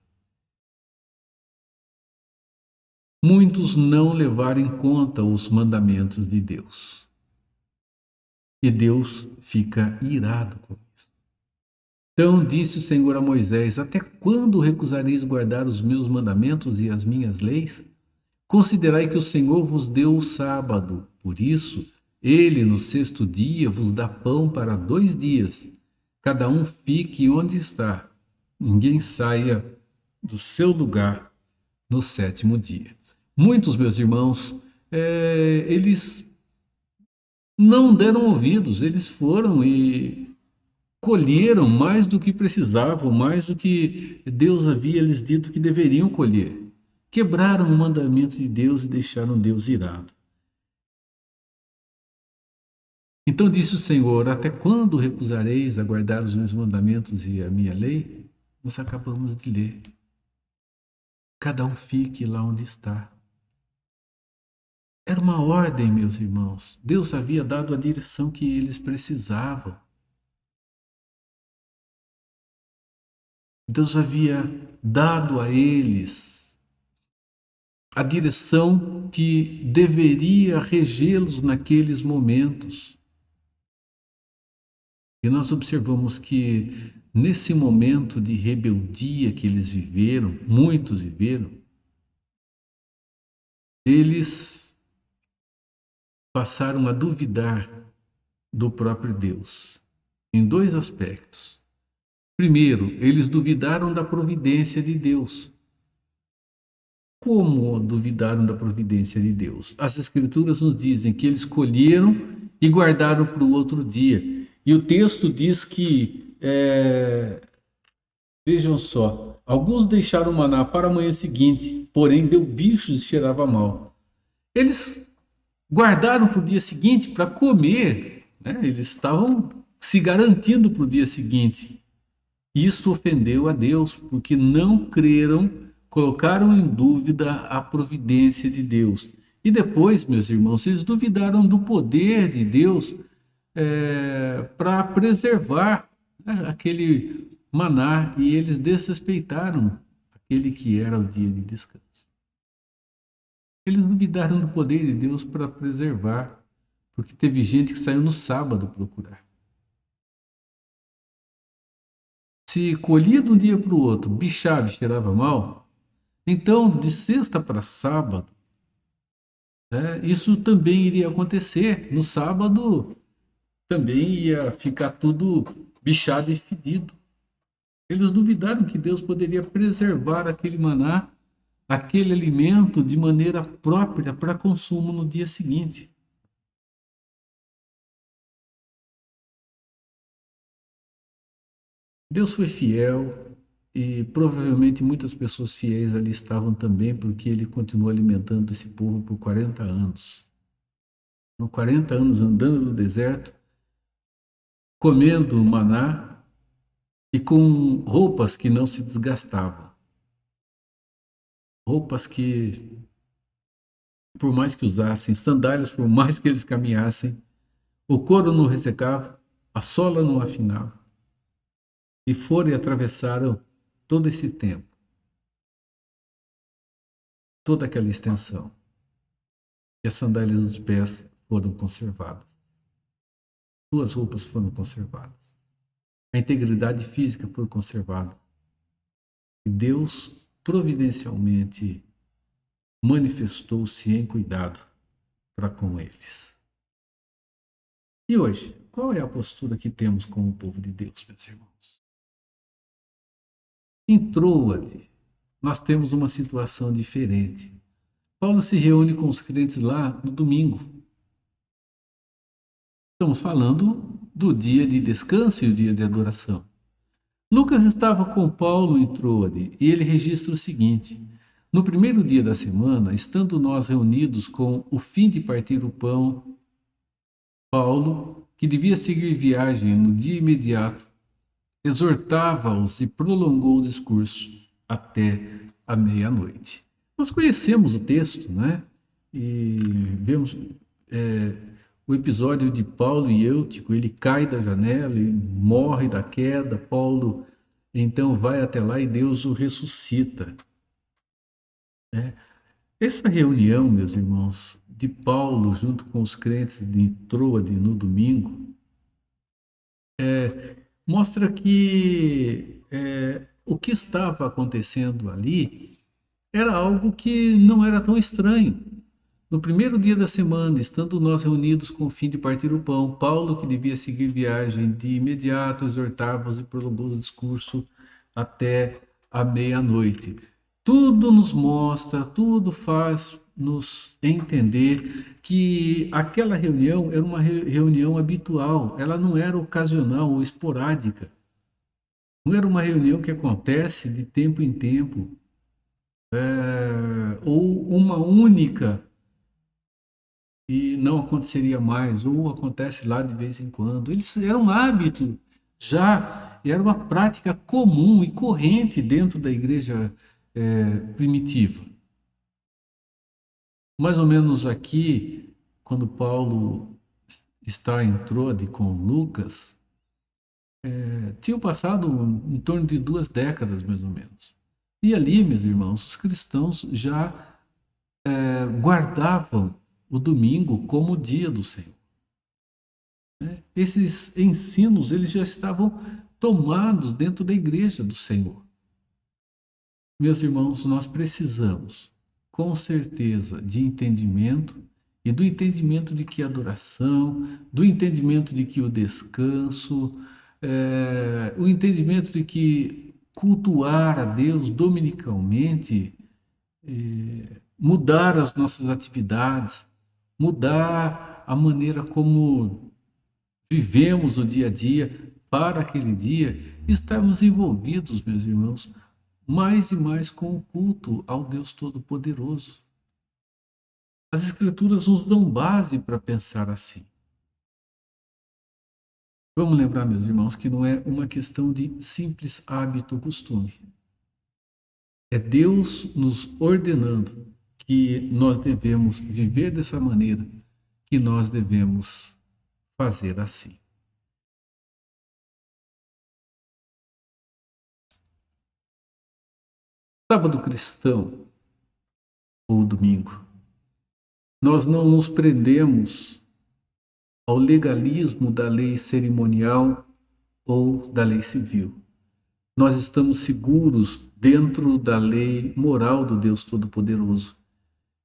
Muitos não levaram em conta os mandamentos de Deus. E Deus fica irado com isso. Então disse o Senhor a Moisés: até quando recusareis guardar os meus mandamentos e as minhas leis? Considerai que o Senhor vos deu o sábado. Por isso, ele no sexto dia vos dá pão para 2 dias. Cada um fique onde está. Ninguém saia do seu lugar no 7º dia. Muitos, meus irmãos, eles não deram ouvidos, eles foram e colheram mais do que precisavam, mais do que Deus havia lhes dito que deveriam colher. Quebraram o mandamento de Deus e deixaram Deus irado. Então disse o Senhor: até quando recusareis a guardar os meus mandamentos e a minha lei? Nós acabamos de ler. Cada um fique lá onde está. Era uma ordem, meus irmãos. Deus havia dado a direção que eles precisavam. Deus havia dado a eles a direção que deveria regê-los naqueles momentos. E nós observamos que nesse momento de rebeldia que eles viveram, muitos viveram, eles passaram a duvidar do próprio Deus em dois aspectos. Primeiro, eles duvidaram da providência de Deus. Como duvidaram da providência de Deus? As Escrituras nos dizem que eles colheram e guardaram para o outro dia. E o texto diz que, vejam só, alguns deixaram o maná para a manhã seguinte, porém deu bichos e cheirava mal. Eles guardaram para o dia seguinte para comer, né? Eles estavam se garantindo para o dia seguinte. Isso ofendeu a Deus, porque não creram, colocaram em dúvida a providência de Deus. E depois, meus irmãos, eles duvidaram do poder de Deus para preservar, né, aquele maná, e eles desrespeitaram aquele que era o dia de descanso. Eles duvidaram do poder de Deus para preservar, porque teve gente que saiu no sábado procurar. Se colhia de um dia para o outro, bichava e cheirava mal, então de sexta para sábado, né, isso também iria acontecer. No sábado também ia ficar tudo bichado e fedido. Eles duvidaram que Deus poderia preservar aquele maná, aquele alimento de maneira própria para consumo no dia seguinte. Deus foi fiel e provavelmente muitas pessoas fiéis ali estavam também, porque ele continuou alimentando esse povo por 40 anos. Por 40 anos andando no deserto, comendo maná e com roupas que não se desgastavam. Roupas que, por mais que usassem, sandálias, por mais que eles caminhassem, o couro não ressecava, a sola não afinava. E foram e atravessaram todo esse tempo, toda aquela extensão. E as sandálias dos pés foram conservadas. Suas roupas foram conservadas. A integridade física foi conservada. E Deus providencialmente manifestou-se em cuidado para com eles. E hoje, qual é a postura que temos com o povo de Deus, meus irmãos? Em Troade, nós temos uma situação diferente. Paulo se reúne com os crentes lá no domingo. Estamos falando do dia de descanso e o dia de adoração. Lucas estava com Paulo em Troade e ele registra o seguinte: no primeiro dia da semana, estando nós reunidos com o fim de partir o pão, Paulo, que devia seguir viagem no dia imediato, exortava-os e prolongou o discurso até a meia-noite. Nós conhecemos o texto, né? E vemos o episódio de Paulo e Eutico. Ele cai da janela e morre da queda. Paulo então vai até lá e Deus o ressuscita. Essa reunião, meus irmãos, de Paulo junto com os crentes de Troade no domingo, mostra que o que estava acontecendo ali era algo que não era tão estranho. No primeiro dia da semana, estando nós reunidos com o fim de partir o pão, Paulo, que devia seguir viagem de imediato, exortava-os e prolongou o discurso até a meia-noite. Tudo nos mostra, tudo faz nos entender que aquela reunião era uma reunião habitual, ela não era ocasional ou esporádica. Não era uma reunião que acontece de tempo em tempo, ou uma única e não aconteceria mais, ou acontece lá de vez em quando. Eles era um hábito já, era uma prática comum e corrente dentro da igreja primitiva. Mais ou menos aqui, quando Paulo está em Trode com Lucas, tinham passado em torno de 2 décadas, mais ou menos. E ali, meus irmãos, os cristãos já guardavam o domingo como o dia do Senhor. Esses ensinos eles já estavam tomados dentro da igreja do Senhor. Meus irmãos, nós precisamos, com certeza, de entendimento e do entendimento de que a adoração, do entendimento de que o descanso, o entendimento de que cultuar a Deus dominicalmente, mudar as nossas atividades, mudar a maneira como vivemos o dia a dia para aquele dia, estarmos envolvidos, meus irmãos, mais e mais com o culto ao Deus Todo-Poderoso. As Escrituras nos dão base para pensar assim. Vamos lembrar, meus irmãos, que não é uma questão de simples hábito ou costume. É Deus nos ordenando que nós devemos viver dessa maneira, que nós devemos fazer assim. Sábado cristão ou domingo, nós não nos prendemos ao legalismo da lei cerimonial ou da lei civil. Nós estamos seguros dentro da lei moral do Deus Todo-Poderoso,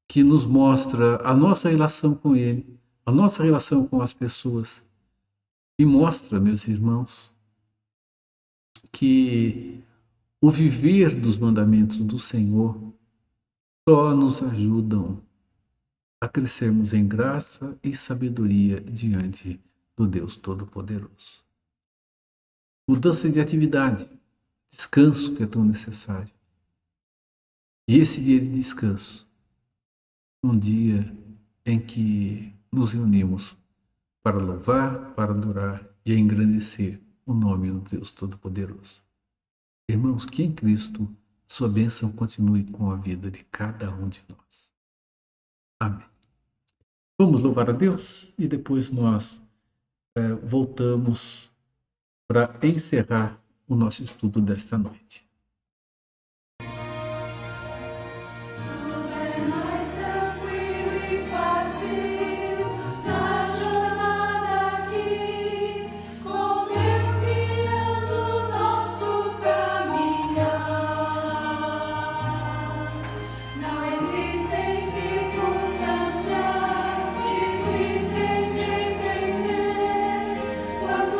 que nos mostra a nossa relação com Ele, a nossa relação com as pessoas, e mostra, meus irmãos, que o viver dos mandamentos do Senhor só nos ajudam a crescermos em graça e sabedoria diante do Deus Todo-Poderoso. Mudança de atividade, descanso que é tão necessário. E esse dia de descanso, um dia em que nos reunimos para louvar, para adorar e engrandecer o nome do Deus Todo-Poderoso. Irmãos, que em Cristo sua bênção continue com a vida de cada um de nós. Amém. Vamos louvar a Deus e depois nós voltamos para encerrar o nosso estudo desta noite.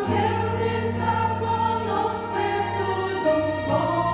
Deus está conosco, é tudo bom.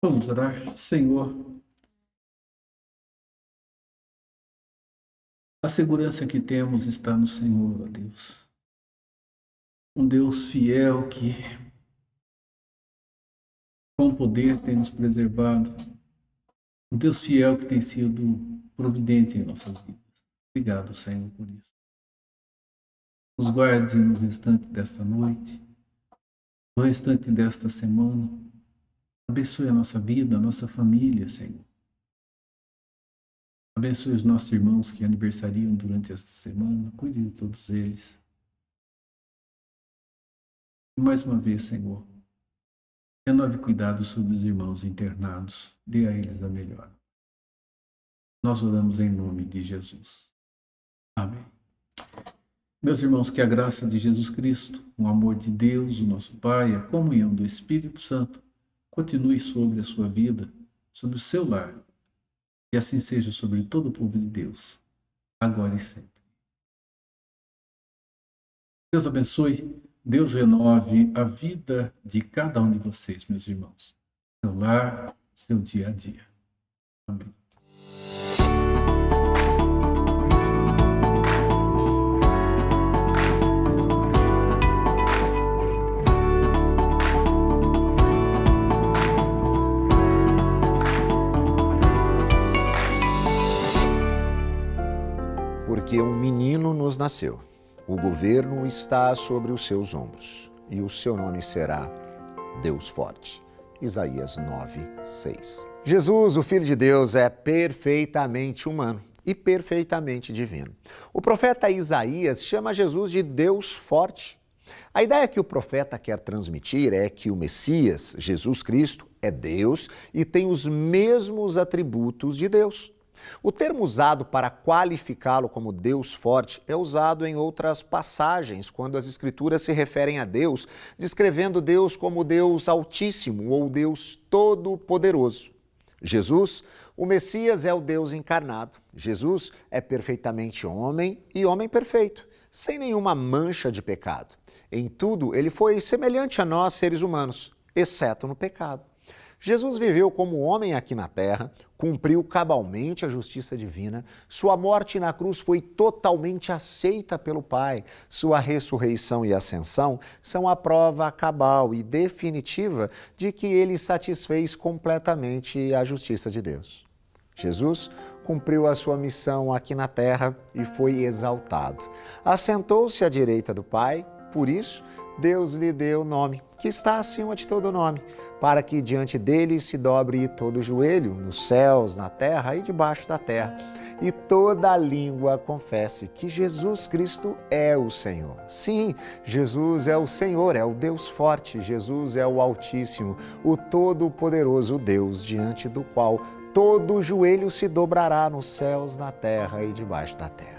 Vamos orar. Senhor, a segurança que temos está no Senhor, ó Deus. Um Deus fiel que, com poder, tem nos preservado. Um Deus fiel que tem sido providente em nossas vidas. Obrigado, Senhor, por isso. Nos guarde no restante desta noite, no restante desta semana. Abençoe a nossa vida, a nossa família, Senhor. Abençoe os nossos irmãos que aniversariam durante esta semana. Cuide de todos eles. E mais uma vez, Senhor, renove cuidado sobre os irmãos internados. Dê a eles a melhor. Nós oramos em nome de Jesus. Amém. Meus irmãos, que a graça de Jesus Cristo, o amor de Deus, o nosso Pai, a comunhão do Espírito Santo, continue sobre a sua vida, sobre o seu lar, e assim seja sobre todo o povo de Deus, agora e sempre. Deus abençoe, Deus renove a vida de cada um de vocês, meus irmãos. Seu lar, seu dia a dia. Amém. Porque um menino nos nasceu, o governo está sobre os seus ombros, e o seu nome será Deus Forte. Isaías 9:6. Jesus, o Filho de Deus, é perfeitamente humano e perfeitamente divino. O profeta Isaías chama Jesus de Deus Forte. A ideia que o profeta quer transmitir é que o Messias, Jesus Cristo, é Deus e tem os mesmos atributos de Deus. O termo usado para qualificá-lo como Deus forte é usado em outras passagens, quando as Escrituras se referem a Deus, descrevendo Deus como Deus Altíssimo ou Deus Todo-Poderoso. Jesus, o Messias, é o Deus encarnado. Jesus é perfeitamente homem e homem perfeito, sem nenhuma mancha de pecado. Em tudo, ele foi semelhante a nós, seres humanos, exceto no pecado. Jesus viveu como homem aqui na terra, cumpriu cabalmente a justiça divina, sua morte na cruz foi totalmente aceita pelo Pai, sua ressurreição e ascensão são a prova cabal e definitiva de que ele satisfez completamente a justiça de Deus. Jesus cumpriu a sua missão aqui na terra e foi exaltado. Assentou-se à direita do Pai, por isso, Deus lhe deu o nome, que está acima de todo nome, para que diante dele se dobre todo o joelho, nos céus, na terra e debaixo da terra, e toda língua confesse que Jesus Cristo é o Senhor. Sim, Jesus é o Senhor, é o Deus forte, Jesus é o Altíssimo, o Todo-Poderoso Deus, diante do qual todo joelho se dobrará nos céus, na terra e debaixo da terra.